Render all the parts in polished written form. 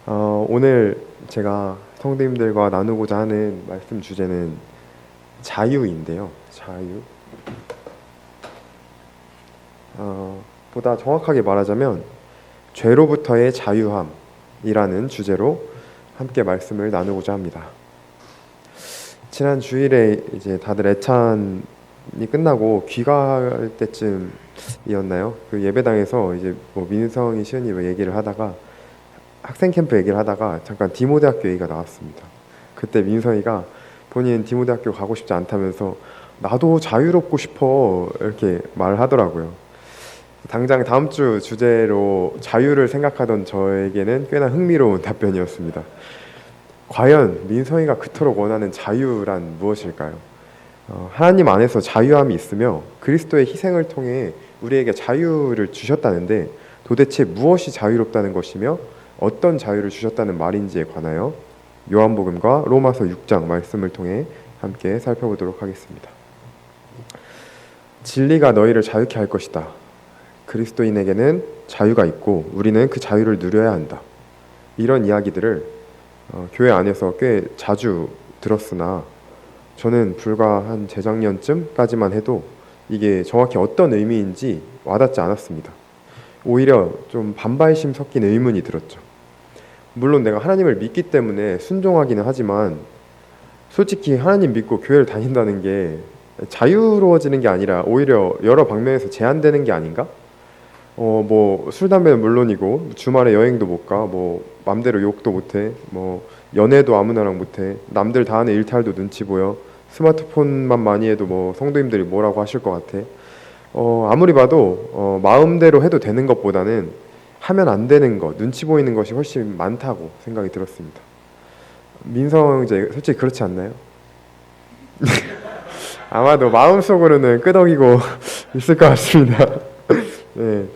오늘 제가 성도님들과 나누고자 하는 말씀 주제는 자유인데요. 자유. 보다 정확하게 말하자면 죄로부터의 자유함이라는 주제로 함께 말씀을 나누고자 합니다. 지난 주일에 이제 다들 애찬이 끝나고 귀가할 때쯤이었나요? 그 예배당에서 이제 뭐 민성이 시은이 얘기를 하다가 학생 캠프 얘기를 하다가 잠깐 디모데학교 얘기가 나왔습니다. 그때 민성이가 본인 디모데학교 가고 싶지 않다면서 나도 자유롭고 싶어 이렇게 말을 하더라고요. 당장 다음 주 주제로 자유를 생각하던 저에게는 꽤나 흥미로운 답변이었습니다. 과연 민성이가 그토록 원하는 자유란 무엇일까요? 하나님 안에서 자유함이 있으며 그리스도의 희생을 통해 우리에게 자유를 주셨다는데 도대체 무엇이 자유롭다는 것이며 어떤 자유를 주셨다는 말인지에 관하여 요한복음과 로마서 6장 말씀을 통해 함께 살펴보도록 하겠습니다. 진리가 너희를 자유케 할 것이다. 그리스도인에게는 자유가 있고 우리는 그 자유를 누려야 한다. 이런 이야기들을 교회 안에서 꽤 자주 들었으나 저는 불과 한 재작년쯤까지만 해도 이게 정확히 어떤 의미인지 와닿지 않았습니다. 오히려 좀 반발심 섞인 의문이 들었죠. 물론 내가 하나님을 믿기 때문에 순종하기는 하지만 솔직히 하나님 믿고 교회를 다닌다는 게 자유로워지는 게 아니라 오히려 여러 방면에서 제한되는 게 아닌가? 뭐 술 담배는 물론이고 주말에 여행도 못 가, 뭐 맘대로 욕도 못해, 뭐 연애도 아무나랑 못해, 남들 다 하는 일탈도 눈치 보여, 스마트폰만 많이 해도 뭐 성도님들이 뭐라고 하실 것 같아. 아무리 봐도 마음대로 해도 되는 것보다는 하면 안 되는 것, 눈치 보이는 것이 훨씬 많다고 생각이 들었습니다. 민성 형제 솔직히 그렇지 않나요? 아마도 마음속으로는 끄덕이고 있을 것 같습니다. 네,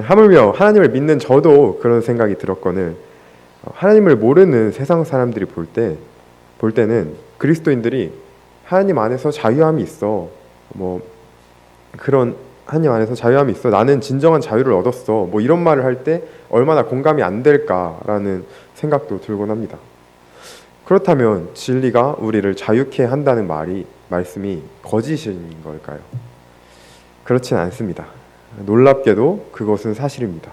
하물며 하나님을 믿는 저도 그런 생각이 들었거늘 하나님을 모르는 세상 사람들이 볼 때는 그리스도인들이 하나님 안에서 자유함이 있어, 뭐 그런 하나님 안에서 자유함이 있어, 나는 진정한 자유를 얻었어, 뭐 이런 말을 할 때 얼마나 공감이 안 될까라는 생각도 들곤 합니다. 그렇다면 진리가 우리를 자유케 한다는 말씀이 거짓인 걸까요? 그렇진 않습니다. 놀랍게도 그것은 사실입니다.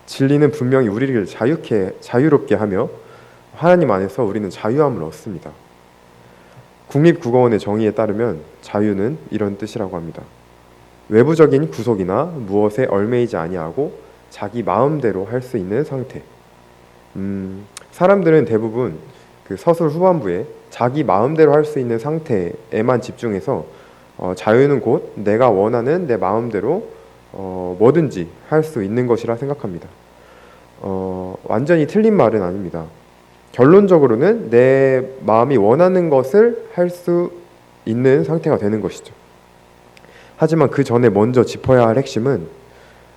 진리는 분명히 우리를 자유롭게 하며 하나님 안에서 우리는 자유함을 얻습니다. 국립국어원의 정의에 따르면 자유는 이런 뜻이라고 합니다. 외부적인 구속이나 무엇에 얽매이지 아니하고 자기 마음대로 할 수 있는 상태. 사람들은 대부분 그 서술 후반부에 자기 마음대로 할 수 있는 상태에만 집중해서 자유는 곧 내가 원하는 내 마음대로 뭐든지 할 수 있는 것이라 생각합니다. 완전히 틀린 말은 아닙니다. 결론적으로는 내 마음이 원하는 것을 할 수 있는 상태가 되는 것이죠. 하지만 그 전에 먼저 짚어야 할 핵심은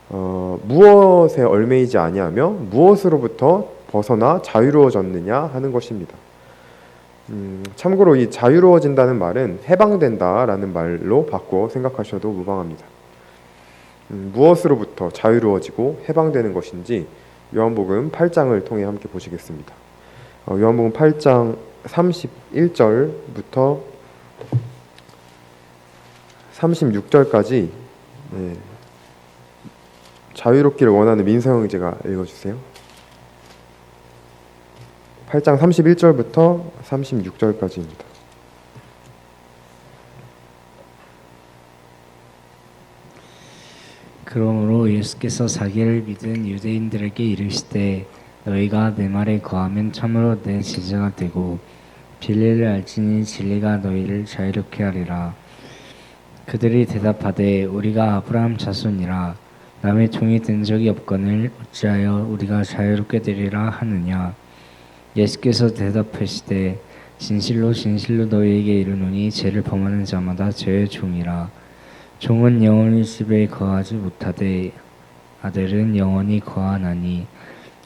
무엇에 얽매이지 아니하며 무엇으로부터 벗어나 자유로워졌느냐 하는 것입니다. 참고로 이 자유로워진다는 말은 해방된다라는 말로 바꿔 생각하셔도 무방합니다. 무엇으로부터 자유로워지고 해방되는 것인지 요한복음 8장을 통해 함께 보시겠습니다. 요한복음 8장 31절부터 36절까지 자유롭기를 원하는 민성 형제가 읽어주세요. 8장 31절부터 36절까지입니다. 그러므로 예수께서 자기를 믿은 유대인들에게 이르시되 너희가 내 말에 거하면 참으로 내 제자가 되고 진리를 알지니 진리가 너희를 자유롭게 하리라. 그들이 대답하되 우리가 아브라함 자손이라 남의 종이 된 적이 없거늘 어찌하여 우리가 자유롭게 되리라 하느냐. 예수께서 대답하시되 진실로 진실로 너희에게 이르노니 죄를 범하는 자마다 죄의 종이라. 종은 영원히 집에 거하지 못하되 아들은 영원히 거하나니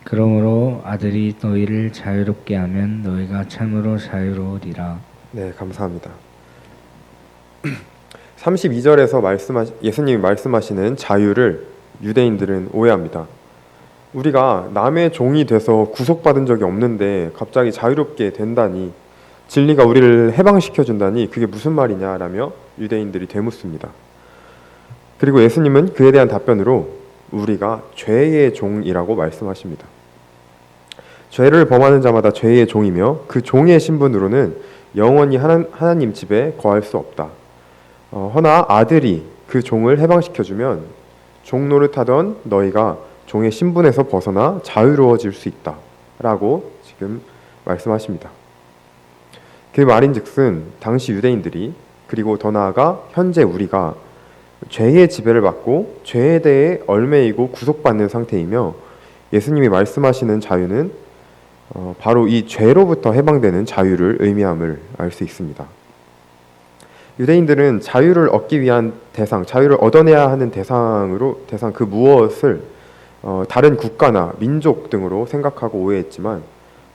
그러므로 아들이 너희를 자유롭게 하면 너희가 참으로 자유로우리라. 네, 감사합니다. 32절에서 예수님이 말씀하시는 자유를 유대인들은 오해합니다. 우리가 남의 종이 돼서 구속받은 적이 없는데 갑자기 자유롭게 된다니, 진리가 우리를 해방시켜 준다니 그게 무슨 말이냐라며 유대인들이 되묻습니다. 그리고 예수님은 그에 대한 답변으로 우리가 죄의 종이라고 말씀하십니다. 죄를 범하는 자마다 죄의 종이며 그 종의 신분으로는 영원히 하나님 집에 거할 수 없다. 허나 아들이 그 종을 해방시켜주면 종 노릇하던 너희가 종의 신분에서 벗어나 자유로워질 수 있다 라고 지금 말씀하십니다. 그 말인즉슨 당시 유대인들이, 그리고 더 나아가 현재 우리가 죄의 지배를 받고 죄에 대해 얽매이고 구속받는 상태이며, 예수님이 말씀하시는 자유는 바로 이 죄로부터 해방되는 자유를 의미함을 알 수 있습니다. 유대인들은 자유를 얻기 위한 대상, 자유를 얻어내야 하는 대상 그 무엇을 다른 국가나 민족 등으로 생각하고 오해했지만,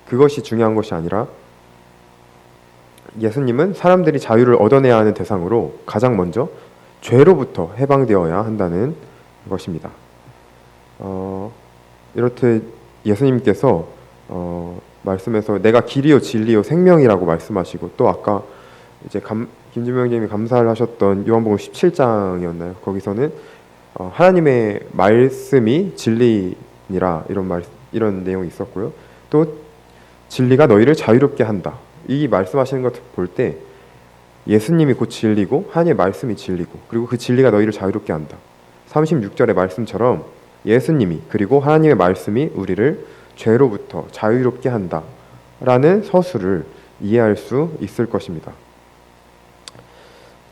그것이 중요한 것이 아니라 예수님은 사람들이 자유를 얻어내야 하는 대상으로 가장 먼저 죄로부터 해방되어야 한다는 것입니다. 이렇듯 예수님께서 말씀에서 내가 길이요 진리요 생명이라고 말씀하시고, 또 아까 이제 김준명님이 감사를 하셨던 요한복음 17장이었나요? 거기서는 하나님의 말씀이 진리니라 이런 내용이 있었고요. 또 진리가 너희를 자유롭게 한다. 이 말씀하시는 것 볼 때 예수님이 곧 진리고 하나님의 말씀이 진리고, 그리고 그 진리가 너희를 자유롭게 한다. 36절의 말씀처럼 예수님이 그리고 하나님의 말씀이 우리를 죄로부터 자유롭게 한다 라는 서술을 이해할 수 있을 것입니다.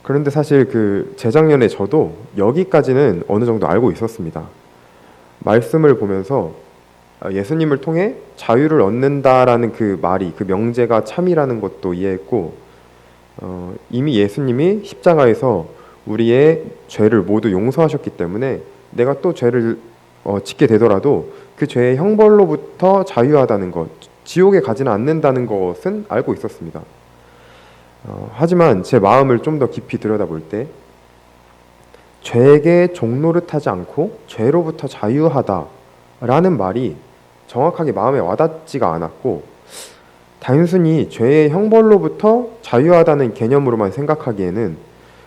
그런데 사실 재작년에 저도 여기까지는 어느 정도 알고 있었습니다. 말씀을 보면서 예수님을 통해 자유를 얻는다라는 그 말이, 그 명제가 참이라는 것도 이해했고, 이미 예수님이 십자가에서 우리의 죄를 모두 용서하셨기 때문에 내가 또 죄를 짓게 되더라도 그 죄의 형벌로부터 자유하다는 것, 지옥에 가지는 않는다는 것은 알고 있었습니다. 하지만 제 마음을 좀 더 깊이 들여다볼 때 죄에게 종노릇하지 않고 죄로부터 자유하다라는 말이 정확하게 마음에 와닿지가 않았고, 단순히 죄의 형벌로부터 자유하다는 개념으로만 생각하기에는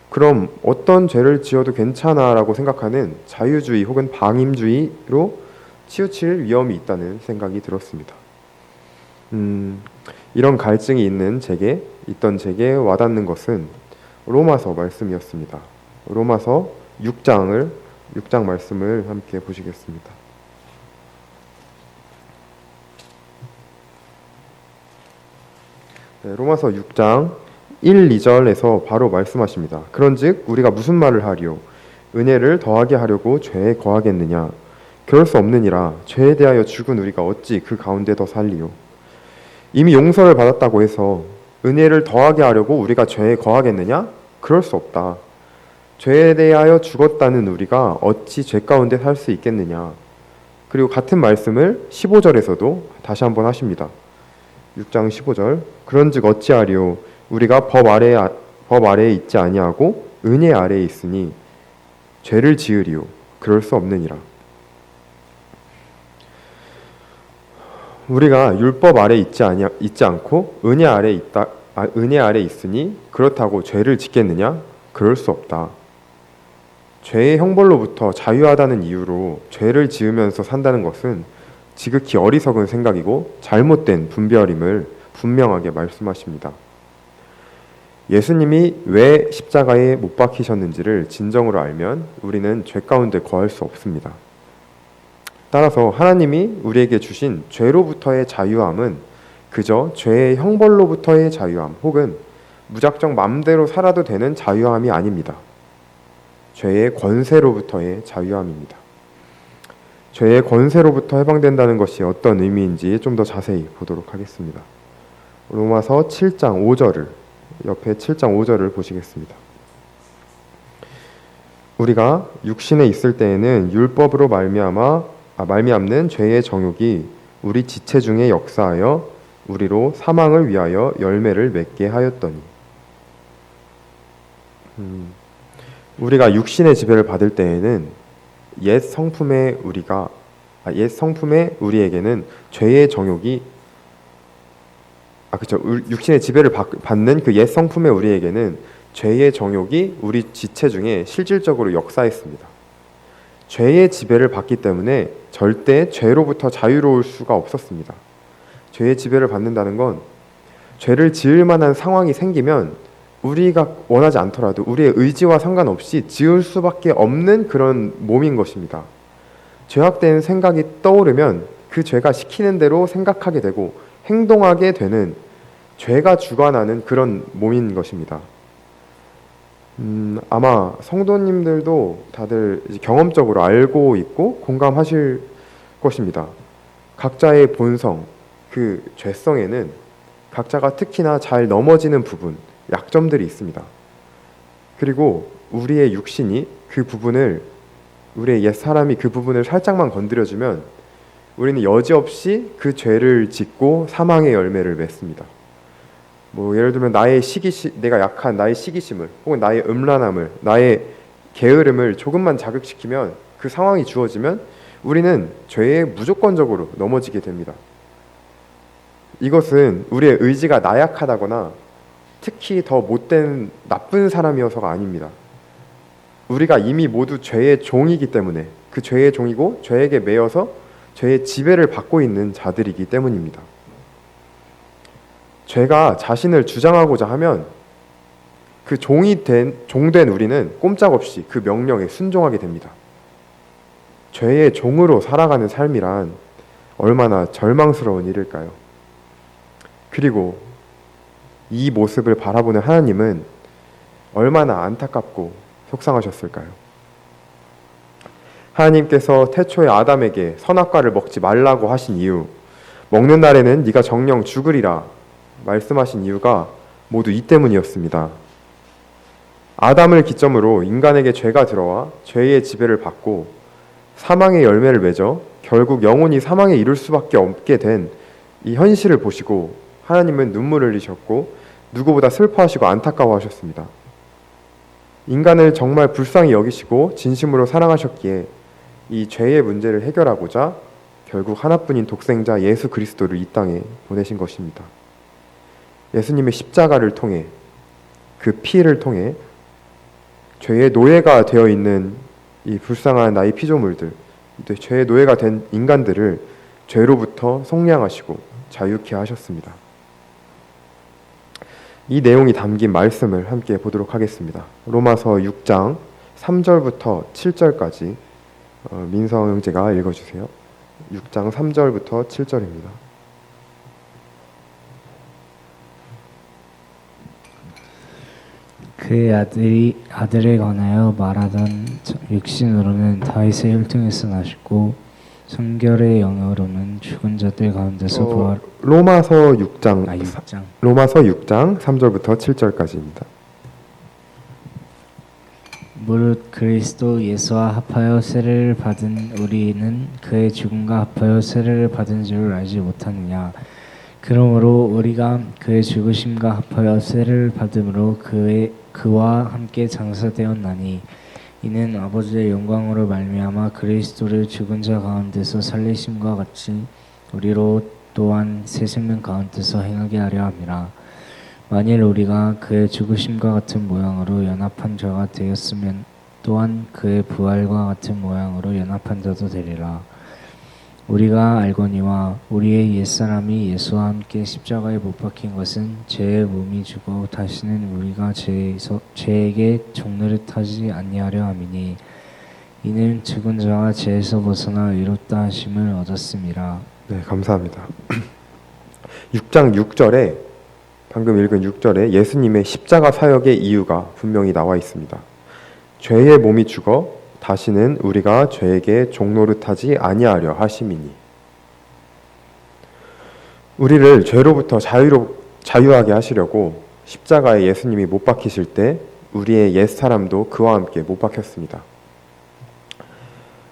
그럼 어떤 죄를 지어도 괜찮아라고 생각하는 자유주의 혹은 방임주의로 치우칠 위험이 있다는 생각이 들었습니다. 이런 갈증이 있던 제게 와닿는 것은 로마서 말씀이었습니다. 로마서 6장 말씀을 함께 보시겠습니다. 네, 로마서 6장 1, 2절에서 바로 말씀하십니다. 그런즉 우리가 무슨 말을 하리요? 은혜를 더하게 하려고 죄에 거하겠느냐? 그럴 수 없느니라. 죄에 대하여 죽은 우리가 어찌 그 가운데 더 살리요? 이미 용서를 받았다고 해서 은혜를 더하게 하려고 우리가 죄에 거하겠느냐? 그럴 수 없다. 죄에 대하여 죽었다는 우리가 어찌 죄 가운데 살 수 있겠느냐? 그리고 같은 말씀을 15절에서도 다시 한번 하십니다. 6장 15절. 그런즉 어찌하리요? 우리가 법 아래에 있지 아니하고 은혜 아래에 있으니 죄를 지으리요? 그럴 수 없느니라. 우리가 율법 아래 있지 않고 은혜 아래 있으니 그렇다고 죄를 짓겠느냐? 그럴 수 없다. 죄의 형벌로부터 자유하다는 이유로 죄를 지으면서 산다는 것은 지극히 어리석은 생각이고 잘못된 분별임을 분명하게 말씀하십니다. 예수님이 왜 십자가에 못 박히셨는지를 진정으로 알면 우리는 죄 가운데 거할 수 없습니다. 따라서 하나님이 우리에게 주신 죄로부터의 자유함은 그저 죄의 형벌로부터의 자유함 혹은 무작정 맘대로 살아도 되는 자유함이 아닙니다. 죄의 권세로부터의 자유함입니다. 죄의 권세로부터 해방된다는 것이 어떤 의미인지 좀 더 자세히 보도록 하겠습니다. 로마서 7장 5절을 옆에 7장 5절을 보시겠습니다. 우리가 육신에 있을 때에는 율법으로 말미암는 죄의 정욕이 우리 지체 중에 역사하여 우리로 사망을 위하여 열매를 맺게 하였더니, 우리가 육신의 지배를 받을 때에는 옛 성품의 우리가 옛 성품의 우리에게는 죄의 정욕이 그렇죠. 육신의 지배를 받는 그 옛 성품의 우리에게는 죄의 정욕이 우리 지체 중에 실질적으로 역사했습니다. 죄의 지배를 받기 때문에 절대 죄로부터 자유로울 수가 없었습니다. 죄의 지배를 받는다는 건 죄를 지을 만한 상황이 생기면 우리가 원하지 않더라도 우리의 의지와 상관없이 지을 수밖에 없는 그런 몸인 것입니다. 죄악된 생각이 떠오르면 그 죄가 시키는 대로 생각하게 되고 행동하게 되는 죄가 주관하는 그런 몸인 것입니다. 아마 성도님들도 다들 경험적으로 알고 있고 공감하실 것입니다. 각자의 본성, 그 죄성에는 각자가 특히나 잘 넘어지는 부분, 약점들이 있습니다. 그리고 우리의 육신이 그 부분을, 우리의 옛사람이 그 부분을 살짝만 건드려주면 우리는 여지없이 그 죄를 짓고 사망의 열매를 맺습니다. 예를 들면 내가 약한 나의 시기심을 혹은 나의 음란함을, 나의 게으름을 조금만 자극시키면, 그 상황이 주어지면 우리는 죄에 무조건적으로 넘어지게 됩니다. 이것은 우리의 의지가 나약하다거나 특히 더 못된 나쁜 사람이어서가 아닙니다. 우리가 이미 모두 죄의 종이기 때문에, 그 죄의 종이고 죄에게 매여서 죄의 지배를 받고 있는 자들이기 때문입니다. 죄가 자신을 주장하고자 하면 그 종된 우리는 꼼짝없이 그 명령에 순종하게 됩니다. 죄의 종으로 살아가는 삶이란 얼마나 절망스러운 일일까요? 그리고 이 모습을 바라보는 하나님은 얼마나 안타깝고 속상하셨을까요? 하나님께서 태초에 아담에게 선악과를 먹지 말라고 하신 이유, 먹는 날에는 네가 정령 죽으리라 말씀하신 이유가 모두 이 때문이었습니다. 아담을 기점으로 인간에게 죄가 들어와 죄의 지배를 받고 사망의 열매를 맺어 결국 영원히 사망에 이를 수밖에 없게 된 이 현실을 보시고 하나님은 눈물을 흘리셨고 누구보다 슬퍼하시고 안타까워하셨습니다. 인간을 정말 불쌍히 여기시고 진심으로 사랑하셨기에 이 죄의 문제를 해결하고자 결국 하나뿐인 독생자 예수 그리스도를 이 땅에 보내신 것입니다. 예수님의 십자가를 통해, 그 피를 통해 죄의 노예가 되어 있는 이 불쌍한 나의 피조물들, 죄의 노예가 된 인간들을 죄로부터 속량하시고 자유케 하셨습니다. 이 내용이 담긴 말씀을 함께 보도록 하겠습니다. 로마서 6장 3절부터 7절까지 민성 형제가 읽어주세요. 6장 3절부터 7절입니다. 그의 아들에 관하여 말하던 육신으로는 다윗의 혈통에서 나셨고 성결의 영으로는 죽은 자들 가운데서 부활. 로마서 6장 6장. 로마서 6장 3절부터 7절까지입니다. 무릇 그리스도 예수와 합하여 세례를 받은 우리는 그의 죽음과 합하여 세례를 받은 줄 알지 못하느냐. 그러므로 우리가 그의 죽으심과 합하여 세례를 받음으로 그와 함께 장사되었나니 이는 아버지의 영광으로 말미암아 그리스도를 죽은 자 가운데서 살리심과 같이 우리로 또한 새 생명 가운데서 행하게 하려 함이라. 만일 우리가 그의 죽으심과 같은 모양으로 연합한 자가 되었으면 또한 그의 부활과 같은 모양으로 연합한 자도 되리라. 우리가 알거니와 우리의 옛사람이 예수와 함께 십자가에 못 박힌 것은 죄의 몸이 죽어 다시는 우리가 죄에게 종노릇하지 아니하려 함이니 이는 죽은 자가 죄에서 벗어나 의롭다 하심을 얻었음이라. 네, 감사합니다. 6장 6절에 방금 읽은 6절에 예수님의 십자가 사역의 이유가 분명히 나와 있습니다. 죄의 몸이 죽어 다시는 우리가 죄에게 종노릇하지 아니하려 하심이니. 우리를 죄로부터 자유하게 하시려고 십자가에 예수님이 못 박히실 때 우리의 옛사람도 그와 함께 못 박혔습니다.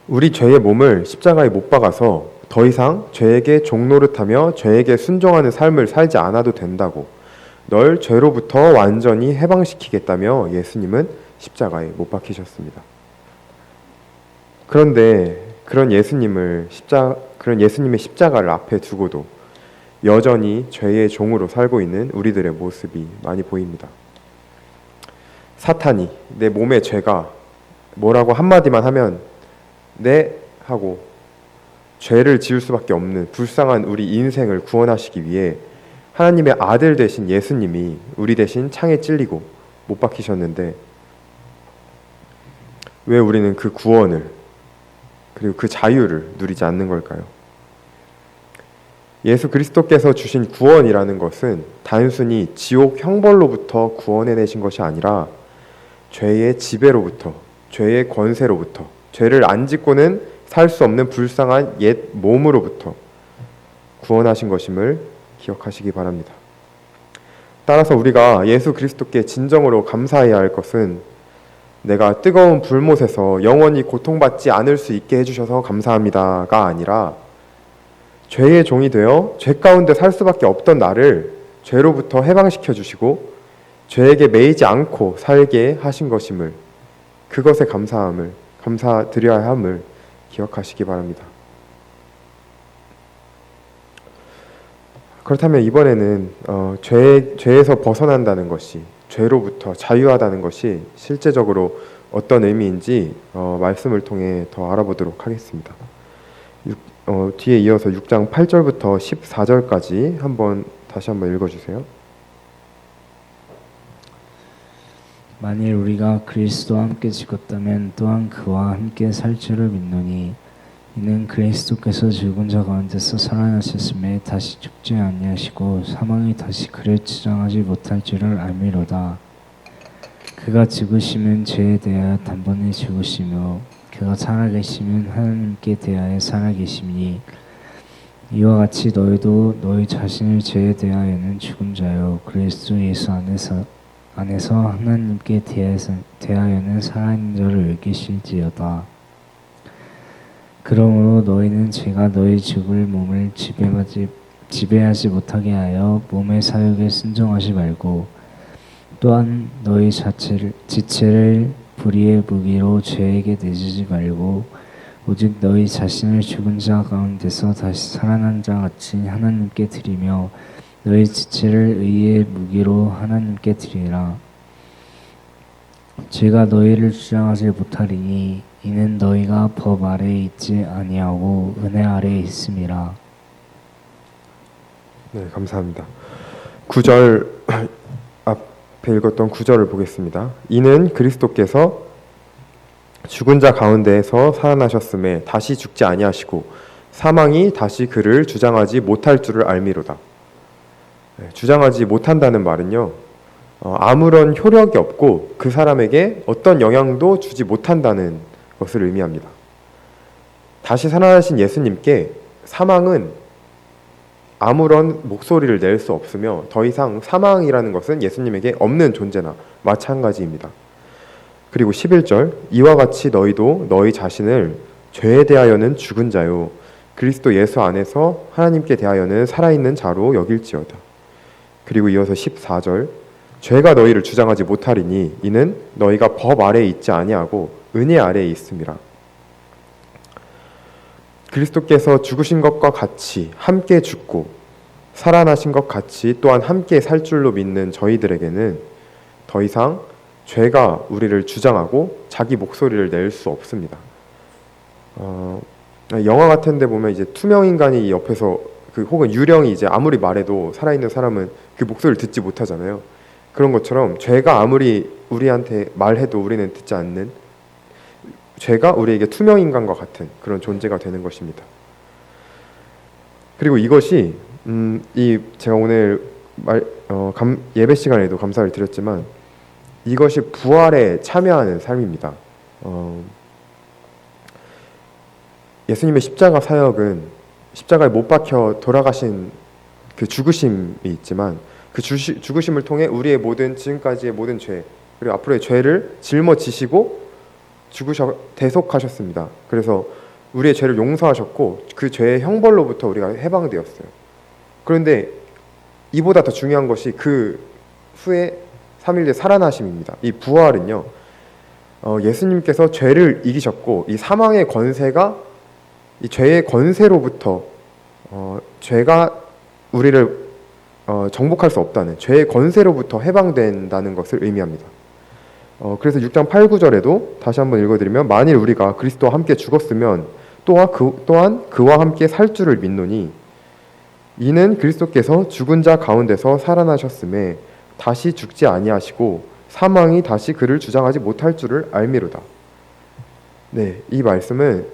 우리 죄의 몸을 십자가에 못 박아서 더 이상 죄에게 종노릇하며 죄에게 순종하는 삶을 살지 않아도 된다고, 널 죄로부터 완전히 해방시키겠다며 예수님은 십자가에 못 박히셨습니다. 그런데 그런 예수님의 십자가를 앞에 두고도 여전히 죄의 종으로 살고 있는 우리들의 모습이 많이 보입니다. 사탄이 내 몸의 죄가 뭐라고 한마디만 하면 네 하고 죄를 지을 수밖에 없는 불쌍한 우리 인생을 구원하시기 위해 하나님의 아들 되신 예수님이 우리 대신 창에 찔리고 못 박히셨는데 왜 우리는 그 구원을 그리고 그 자유를 누리지 않는 걸까요? 예수 그리스도께서 주신 구원이라는 것은 단순히 지옥 형벌로부터 구원해내신 것이 아니라 죄의 지배로부터, 죄의 권세로부터, 죄를 안 짓고는 살 수 없는 불쌍한 옛 몸으로부터 구원하신 것임을 기억하시기 바랍니다. 따라서 우리가 예수 그리스도께 진정으로 감사해야 할 것은 내가 뜨거운 불못에서 영원히 고통받지 않을 수 있게 해주셔서 감사합니다가 아니라 죄의 종이 되어 죄 가운데 살 수밖에 없던 나를 죄로부터 해방시켜 주시고 죄에게 매이지 않고 살게 하신 것임을, 그것에 감사드려야 함을 기억하시기 바랍니다. 그렇다면 이번에는 죄에서 벗어난다는 것이, 죄로부터 자유하다는 것이 실제적으로 어떤 의미인지 말씀을 통해 더 알아보도록 하겠습니다. 뒤에 이어서 6장 8절부터 14절까지 다시 한번 읽어주세요. 만일 우리가 그리스도와 함께 죽었다면 또한 그와 함께 살 줄을 믿노니 이는 그리스도께서 죽은 자 가운데서 살아나셨음에 다시 죽지 아니하시고 사망이 다시 그를 주장하지 못할 줄을 알미로다. 그가 죽으심은 죄에 대하여 단번에 죽으시며 그가 살아계심은 하나님께 대하여 살아계심이니 이와 같이 너희도 너희 자신을 죄에 대하여는 죽은 자요 그리스도 예수 안에서 하나님께 대하여는 살아있는 자를 여기실지어다. 그러므로 너희는 죄가 너희 죽을 몸을 지배하지 못하게 하여 몸의 사욕에 순종하지 말고 또한 너희 지체를 불의의 무기로 죄에게 내주지 말고 오직 너희 자신을 죽은 자 가운데서 다시 살아난 자 같이 하나님께 드리며 너희 지체를 의의 무기로 하나님께 드리라. 죄가 너희를 주장하지 못하리니 이는 너희가 법 아래에 있지 아니하고 은혜 아래에 있음이라. 네, 감사합니다. 9절 앞에 읽었던 9절을 보겠습니다. 이는 그리스도께서 죽은 자 가운데에서 살아나셨음에 다시 죽지 아니하시고 사망이 다시 그를 주장하지 못할 줄을 알미로다. 네, 주장하지 못한다는 말은요, 아무런 효력이 없고 그 사람에게 어떤 영향도 주지 못한다는 것을 의미합니다. 다시 살아나신 예수님께 사망은 아무런 목소리를 낼 수 없으며 더 이상 사망이라는 것은 예수님에게 없는 존재나 마찬가지입니다. 그리고 11절 이와 같이 너희도 너희 자신을 죄에 대하여는 죽은 자요 그리스도 예수 안에서 하나님께 대하여는 살아있는 자로 여길지어다. 그리고 이어서 14절 죄가 너희를 주장하지 못하리니 이는 너희가 법 아래에 있지 아니하고 은혜 아래에 있음이라. 그리스도께서 죽으신 것과 같이 함께 죽고 살아나신 것 같이 또한 함께 살 줄로 믿는 저희들에게는 더 이상 죄가 우리를 주장하고 자기 목소리를 낼 수 없습니다. 영화 같은 데 보면 이제 투명 인간이 옆에서 혹은 유령이 이제 아무리 말해도 살아있는 사람은 그 목소리를 듣지 못하잖아요. 그런 것처럼 죄가 아무리 우리한테 말해도 우리는 듣지 않는, 죄가 우리에게 투명 인간과 같은 그런 존재가 되는 것입니다. 그리고 이것이 제가 오늘 예배 시간에도 감사를 드렸지만 이것이 부활에 참여하는 삶입니다. 예수님의 십자가 사역은 십자가에 못 박혀 돌아가신 그 죽으심이 있지만 그 죽으심을 통해 우리의 지금까지의 모든 죄 그리고 앞으로의 죄를 짊어지시고 대속하셨습니다. 그래서 우리의 죄를 용서하셨고 그 죄의 형벌로부터 우리가 해방되었어요. 그런데 이보다 더 중요한 것이 그 후에 3일 뒤에 살아나심입니다. 이 부활은요, 예수님께서 죄를 이기셨고 이 사망의 권세가 이 죄의 권세로부터 죄가 우리를 정복할 수 없다는 죄의 권세로부터 해방된다는 것을 의미합니다. 그래서 6장 8, 9절에도 다시 한번 읽어드리면 만일 우리가 그리스도와 함께 죽었으면 또한 그와 함께 살 줄을 믿노니 이는 그리스도께서 죽은 자 가운데서 살아나셨음에 다시 죽지 아니하시고 사망이 다시 그를 주장하지 못할 줄을 알미로다. 네, 이 말씀은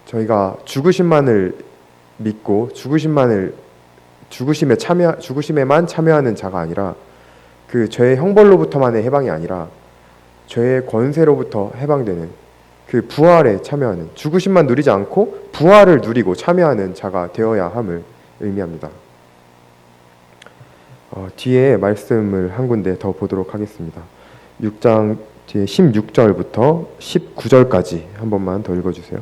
저희가 죽으심만을 믿고 죽으심에만 참여하는 자가 아니라 그 죄의 형벌로부터만의 해방이 아니라 죄의 권세로부터 해방되는 그 부활에 참여하는, 죽으심만 누리지 않고 부활을 누리고 참여하는 자가 되어야 함을 의미합니다. 뒤에 말씀을 한 군데 더 보도록 하겠습니다. 6장 뒤에 16절부터 19절까지 한 번만 더 읽어주세요.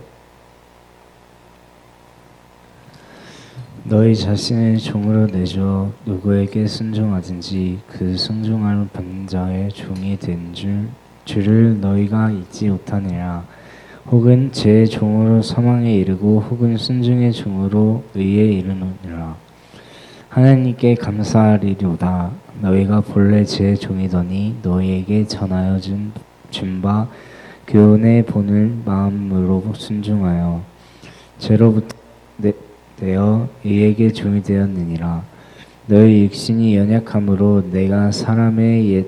너희 자신을 종으로 내줘 누구에게 순종하든지 그 순종할 받는 자의 종이 된 줄을 너희가 잊지 못하느라. 혹은 죄의 종으로 사망에 이르고 혹은 순종의 종으로 의에 이르느니라. 하나님께 감사하리로다. 너희가 본래 죄의 종이더니 너희에게 전하여 준 바 교훈의 본을 마음으로 순종하여 죄로부터 되어 의에게 종이 되었느니라. 너희 육신이 연약함으로 내가 사람의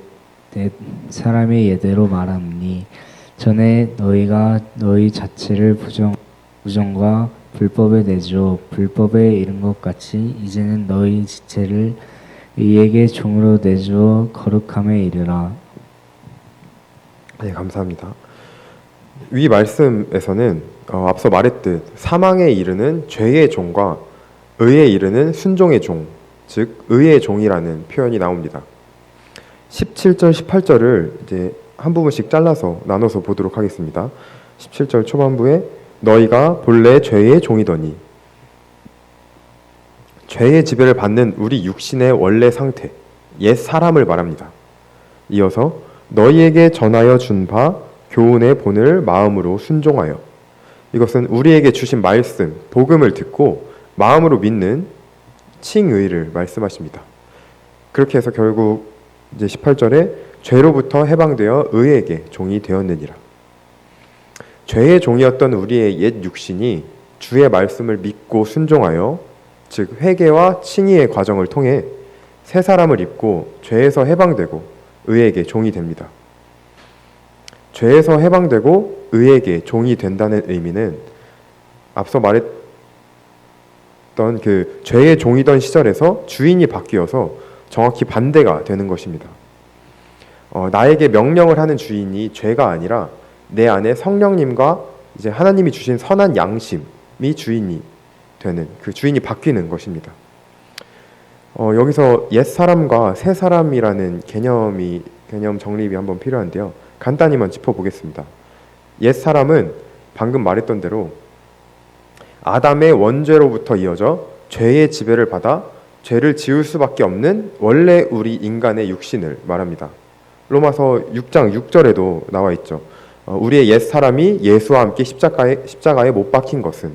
예대로 말하노니 전에 너희가 너희 자체를 부정과 불법에 내줘 불법에 이른 것 같이 이제는 너희 지체를 의에게 종으로 내줘 거룩함에 이르라. 네, 감사합니다. 위 말씀에서는 앞서 말했듯 사망에 이르는 죄의 종과 의에 이르는 순종의 종, 즉 의의 종이라는 표현이 나옵니다. 17절, 18절을 이제 한 부분씩 잘라서 나눠서 보도록 하겠습니다. 17절 초반부에 너희가 본래 죄의 종이더니, 죄의 지배를 받는 우리 육신의 원래 상태, 옛 사람을 말합니다. 이어서 너희에게 전하여 준 바 교훈의 본을 마음으로 순종하여, 이것은 우리에게 주신 말씀, 복음을 듣고 마음으로 믿는 칭의를 말씀하십니다. 그렇게 해서 결국 이제 18절에 죄로부터 해방되어 의에게 종이 되었느니라. 죄의 종이었던 우리의 옛 육신이 주의 말씀을 믿고 순종하여, 즉 회개와 칭의의 과정을 통해 새 사람을 입고 죄에서 해방되고 의에게 종이 됩니다. 죄에서 해방되고 의에게 종이 된다는 의미는 앞서 말했던 그 죄의 종이던 시절에서 주인이 바뀌어서 정확히 반대가 되는 것입니다. 나에게 명령을 하는 주인이 죄가 아니라 내 안에 성령님과 이제 하나님이 주신 선한 양심이 주인이 되는, 그 주인이 바뀌는 것입니다. 여기서 옛 사람과 새 사람이라는 개념 정립이 한번 필요한데요. 간단히만 짚어보겠습니다. 옛 사람은 방금 말했던 대로 아담의 원죄로부터 이어져 죄의 지배를 받아 죄를 지을 수밖에 없는 원래 우리 인간의 육신을 말합니다. 로마서 6장 6절에도 나와 있죠. 우리의 옛 사람이 예수와 함께 십자가에 못 박힌 것은,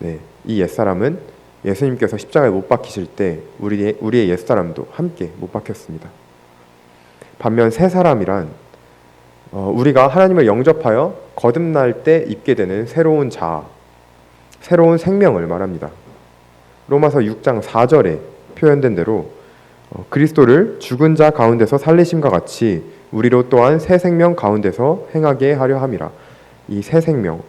네, 이 옛 사람은 예수님께서 십자가에 못 박히실 때 우리의 옛 사람도 함께 못 박혔습니다. 반면 새 사람이란 우리가 하나님을 영접하여 거듭날 때 입게 되는 새로운 자아, 새로운 생명을 말합니다. 로마서 6장 4절에 표현된 대로 그리스도를 죽은 자 가운데서 살리심과 같이 우리로 또한 새 생명 가운데서 행하게 하려 함이라. 이 새 생명,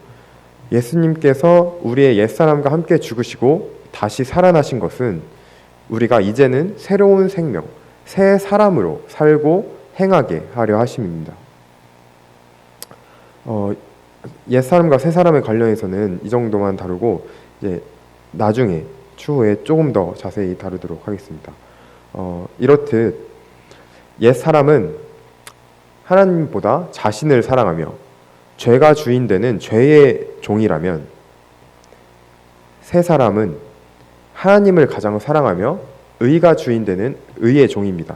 예수님께서 우리의 옛사람과 함께 죽으시고 다시 살아나신 것은 우리가 이제는 새로운 생명, 새 사람으로 살고 행하게 하려 하심입니다. 옛사람과 새사람에 관련해서는 이 정도만 다루고 이제 나중에 추후에 조금 더 자세히 다루도록 하겠습니다. 이렇듯 옛사람은 하나님보다 자신을 사랑하며 죄가 주인되는 죄의 종이라면, 새사람은 하나님을 가장 사랑하며 의가 주인되는 의의 종입니다.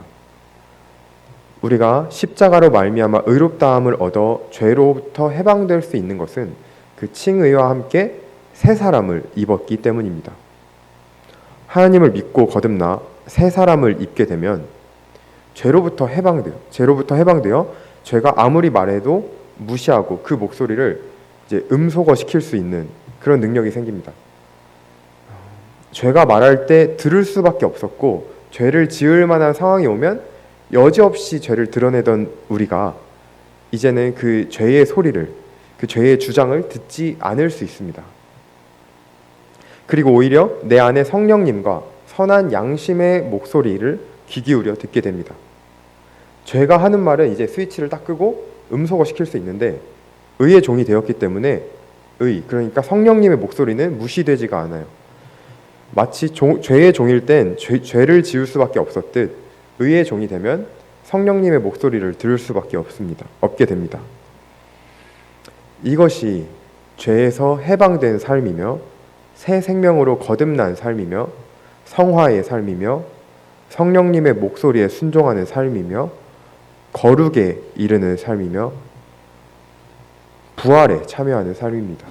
우리가 십자가로 말미암아 의롭다함을 얻어 죄로부터 해방될 수 있는 것은 그 칭의와 함께 새 사람을 입었기 때문입니다. 하나님을 믿고 거듭나 새 사람을 입게 되면 죄로부터 해방되어 죄가 아무리 말해도 무시하고 그 목소리를 이제 음소거 시킬 수 있는 그런 능력이 생깁니다. 죄가 말할 때 들을 수밖에 없었고 죄를 지을 만한 상황이 오면 여지없이 죄를 드러내던 우리가 이제는 그 죄의 소리를, 그 죄의 주장을 듣지 않을 수 있습니다. 그리고 오히려 내 안에 성령님과 선한 양심의 목소리를 귀 기울여 듣게 됩니다. 죄가 하는 말은 이제 스위치를 딱 끄고 음소거 시킬 수 있는데 의의 종이 되었기 때문에 그러니까 성령님의 목소리는 무시되지가 않아요. 마치 죄의 종일 땐 죄를 지을 수밖에 없었듯 의의 종이 되면 성령님의 목소리를 들을 수밖에 없게 됩니다. 이것이 죄에서 해방된 삶이며 새 생명으로 거듭난 삶이며 성화의 삶이며 성령님의 목소리에 순종하는 삶이며 거룩에 이르는 삶이며 부활에 참여하는 삶입니다.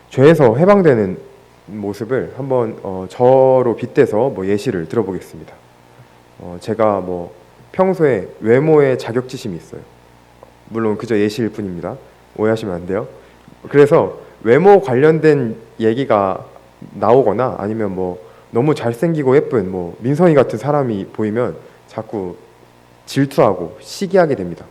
죄에서 해방되는 모습을 한번 저로 빗대서 예시를 들어보겠습니다. 제가 평소에 외모에 자격지심이 있어요. 물론 그저 예시일 뿐입니다. 오해하시면 안 돼요. 그래서 외모 관련된 얘기가 나오거나 아니면 너무 잘생기고 예쁜 민선이 같은 사람이 보이면 자꾸 질투하고 시기하게 됩니다.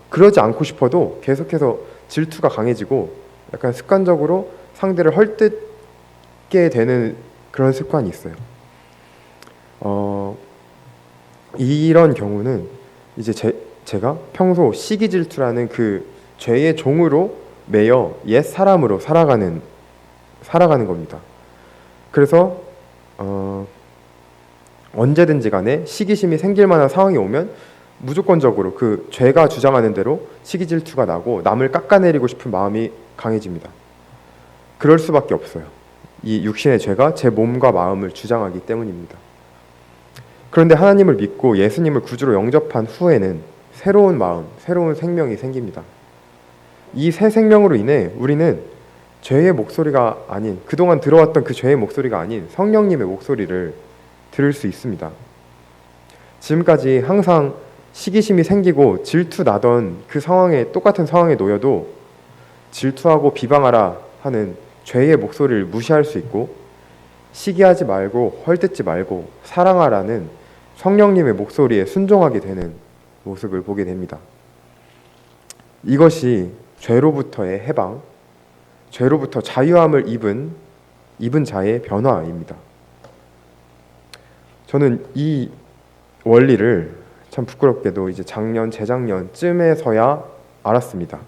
그러지 않고 싶어도 계속해서 질투가 강해지고 약간 습관적으로 상대를 헐뜯게 되는 그런 습관이 있어요. 이런 경우는 이제 제가 평소 시기 질투라는 그 죄의 종으로 매여 옛 사람으로 살아가는 겁니다. 그래서 언제든지 간에 시기심이 생길 만한 상황이 오면 무조건적으로 그 죄가 주장하는 대로 시기 질투가 나고 남을 깎아내리고 싶은 마음이 강해집니다. 그럴 수밖에 없어요. 이 육신의 죄가 제 몸과 마음을 주장하기 때문입니다. 그런데 하나님을 믿고 예수님을 구주로 영접한 후에는 새로운 마음, 새로운 생명이 생깁니다. 이 새 생명으로 인해 우리는 죄의 목소리가 아닌, 그동안 들어왔던 그 죄의 목소리가 아닌 성령님의 목소리를 들을 수 있습니다. 지금까지 항상 시기심이 생기고 질투 나던 그 상황에, 똑같은 상황에 놓여도 질투하고 비방하라 하는 죄의 목소리를 무시할 수 있고, 시기하지 말고 헐뜯지 말고 사랑하라는 성령님의 목소리에 순종하게 되는 모습을 보게 됩니다. 이것이 죄로부터의 해방, 죄로부터 자유함을 입은 자의 변화입니다. 저는 이 원리를 참 부끄럽게도 이제 재작년쯤에서야 알았습니다.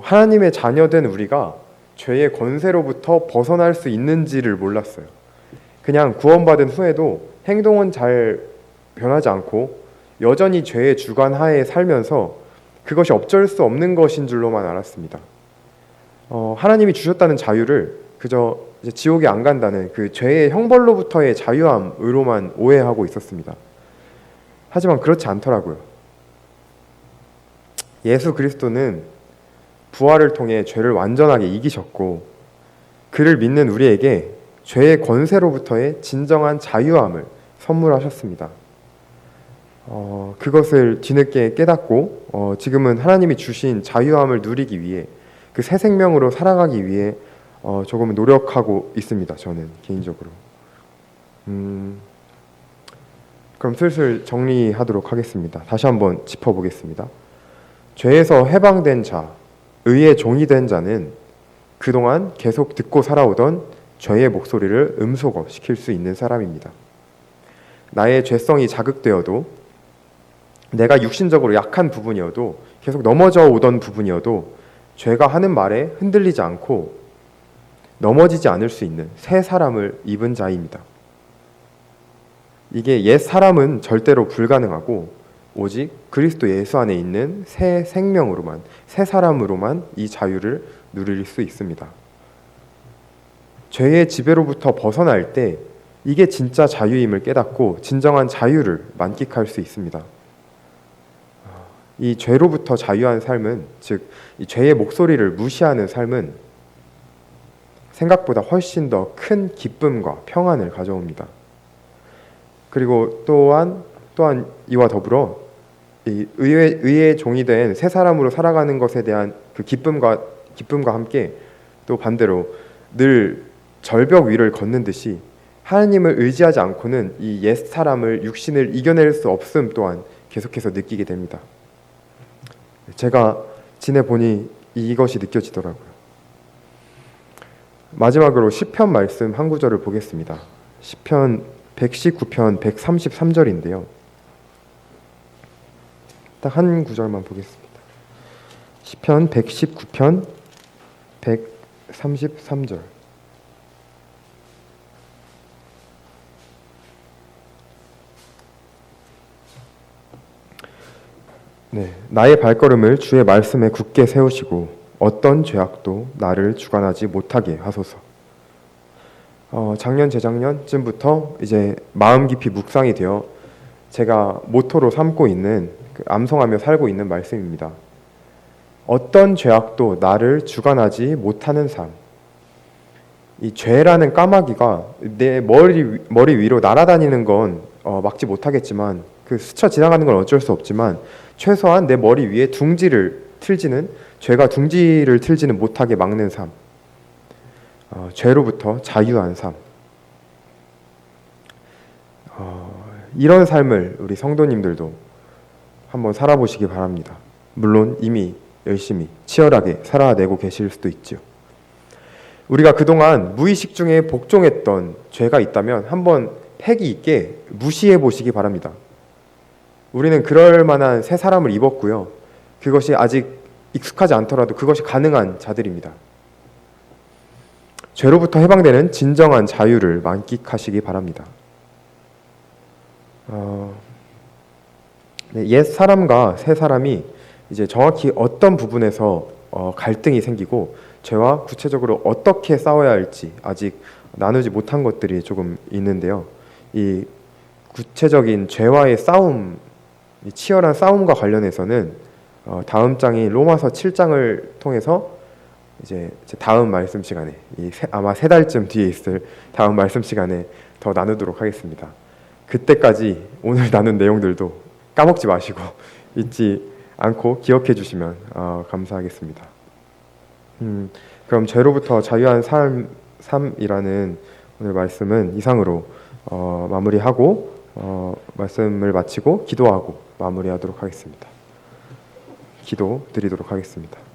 하나님의 자녀된 우리가 죄의 권세로부터 벗어날 수 있는지를 몰랐어요. 그냥 구원받은 후에도 행동은 잘 변하지 않고 여전히 죄의 주관 하에 살면서 그것이 어쩔 수 없는 것인 줄로만 알았습니다. 하나님이 주셨다는 자유를 그저 이제 지옥에 안 간다는 그 죄의 형벌로부터의 자유함으로만 오해하고 있었습니다. 하지만 그렇지 않더라고요. 예수 그리스도는 부활을 통해 죄를 완전하게 이기셨고, 그를 믿는 우리에게 죄의 권세로부터의 진정한 자유함을 선물하셨습니다. 그것을 뒤늦게 깨닫고 지금은 하나님이 주신 자유함을 누리기 위해, 그 새 생명으로 살아가기 위해 조금 노력하고 있습니다. 저는 개인적으로. 그럼 슬슬 정리하도록 하겠습니다. 다시 한번 짚어보겠습니다. 죄에서 해방된 자, 의의 종이 된 자는 그동안 계속 듣고 살아오던 죄의 목소리를 음소거 시킬 수 있는 사람입니다. 나의 죄성이 자극되어도, 내가 육신적으로 약한 부분이어도, 계속 넘어져 오던 부분이어도 죄가 하는 말에 흔들리지 않고 넘어지지 않을 수 있는 새 사람을 입은 자입니다. 이게 옛 사람은 절대로 불가능하고 오직 그리스도 예수 안에 있는 새 생명으로만, 새 사람으로만 이 자유를 누릴 수 있습니다. 죄의 지배로부터 벗어날 때 이게 진짜 자유임을 깨닫고 진정한 자유를 만끽할 수 있습니다. 이 죄로부터 자유한 삶은, 즉 이 죄의 목소리를 무시하는 삶은 생각보다 훨씬 더 큰 기쁨과 평안을 가져옵니다. 그리고 또한 이와 더불어 이 의의 종이 된 새 사람으로 살아가는 것에 대한 그 기쁨과 함께 또 반대로 늘 절벽 위를 걷는 듯이 하나님을 의지하지 않고는 이 옛 사람을, 육신을 이겨낼 수 없음 또한 계속해서 느끼게 됩니다. 제가 지내보니 이것이 느껴지더라고요. 마지막으로 시편 말씀 한 구절을 보겠습니다. 시편 119편 133절인데요. 딱 한 구절만 보겠습니다. 시편 119편 133절. 네, 나의 발걸음을 주의 말씀에 굳게 세우시고 어떤 죄악도 나를 주관하지 못하게 하소서. 작년 재작년쯤부터 이제 마음 깊이 묵상이 되어 제가 모토로 삼고 있는, 암송하며 살고 있는 말씀입니다. 어떤 죄악도 나를 주관하지 못하는 삶. 이 죄라는 까마귀가 내 머리 위로 날아다니는 건 막지 못하겠지만, 그 스쳐 지나가는 건 어쩔 수 없지만 최소한 내 머리 위에 죄가 둥지를 틀지는 못하게 막는 삶. 죄로부터 자유한 삶. 이런 삶을 우리 성도님들도 한번 살아보시기 바랍니다. 물론 이미 열심히 치열하게 살아내고 계실 수도 있죠. 우리가 그동안 무의식 중에 복종했던 죄가 있다면 한번 패기 있게 무시해 보시기 바랍니다. 우리는 그럴 만한 새 사람을 입었고요. 그것이 아직 익숙하지 않더라도 그것이 가능한 자들입니다. 죄로부터 해방되는 진정한 자유를 만끽하시기 바랍니다. 옛 사람과 새 사람이 이제 정확히 어떤 부분에서 갈등이 생기고 죄와 구체적으로 어떻게 싸워야 할지 아직 나누지 못한 것들이 조금 있는데요. 이 구체적인 죄와의 싸움, 이 치열한 싸움과 관련해서는 다음 장인 로마서 7장을 통해서 이제 다음 말씀 시간에, 아마 3달쯤 뒤에 있을 다음 말씀 시간에 더 나누도록 하겠습니다. 그때까지 오늘 나눈 내용들도 까먹지 마시고 잊지 않고 기억해 주시면 감사하겠습니다. 그럼 죄로부터 자유한 삶이라는 오늘 말씀은 이상으로 마무리하고 말씀을 마치고 기도하고 마무리하도록 하겠습니다. 기도 드리도록 하겠습니다.